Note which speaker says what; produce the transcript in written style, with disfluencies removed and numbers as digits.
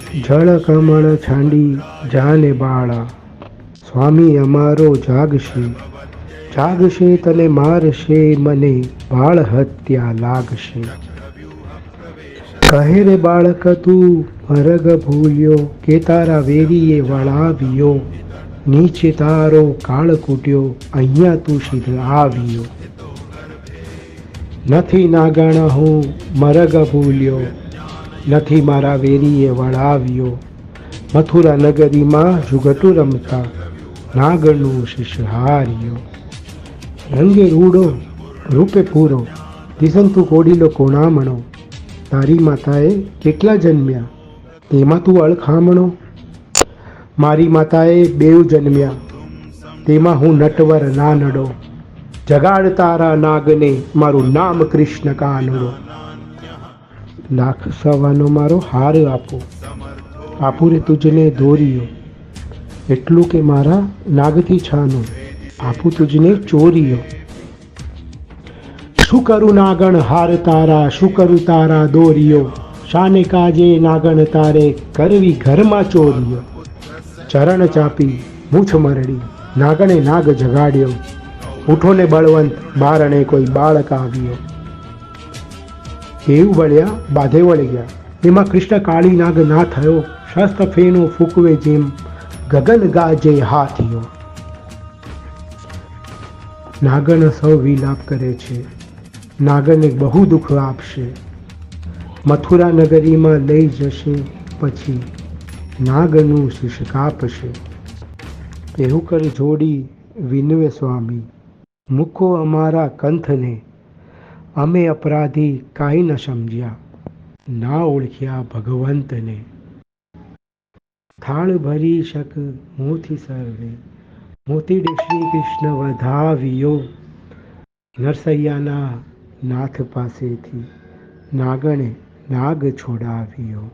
Speaker 1: જળ કમળ છાંડી જાને બાળા, સ્વામી અમારો જાગશે, જાગશે તને મારશે, મને બાળ હત્યા લાગશે. કહે રે બાળક તું મરગ ભૂલ્યો, કે તારા વેરીએ વળાવ્યો, નીચે તારો કાળ કૂટ્યો, અહીંયા તું સિદ્ધ આવ્યો. નથી નાગણ હું મરગ ભૂલ્યો, નથી મારા વેરીએ વળાવ્યો, મથુરા નગરીમાં જુગટું રમતા નાગણનું શિષ્ય હાર્યો. રંગે રૂડો રૂપે પૂરો, દિશંતુ કોડીલો કોણામણો, તારી માતાએ કેટલા જન્મ્યા, તેમાં તું અળખામણો. મારી માતાએ બેઉ જન્મ્યા, તેમાં હું નટવર નાનડો, જગાડ તારા નાગને મારું નામ કૃષ્ણ કાનડો. લાખ સવાનો મારો હાર આપો, આપું રે તુજને દોર્યો, એટલું કે મારા નાગથી છાનો, આપું તુજને ચોર્યો. શું કરું નાગણ હાર તારા, શું કરું તારા દોર્યો, શાને કાજે નાગણ તારે કરવી ઘરમાં ચોર્યો. ચરણ ચાપી મૂછ મરડી, નાગણે નાગ જગાડ્યો, ઉઠો ને બળવંત બારણે કોઈ બાળક આવ્યો. એવું બળ્યા બાધે વળી ગયા, એમાં કૃષ્ણ કાળી નાગ ના થયો, શસ્ત્ર ફેનો ફૂકવે જેમ ગગન ગાજે હાથીઓ. નાગણ સૌ વિલાપ કરે છે, નાગને બહુ દુઃખ આપશે, મથુરા નગરીમાં લઈ જશે, પછી નાગનું શીશ કાપશે. એવું કર જોડી વિનવે સ્વામી, મૂકો અમારા કંથને, અમે અપરાધી કાંઈ ન સમજ્યા, ના ઓળખ્યા ભગવંતને. થાળ ભરી શક મોથી સર્વે, મોતીડે શ્રી કૃષ્ણ વધાવ્યો, નરસૈયાના નાથ પાસેથી નાગણે નાગ છોડાવ્યો.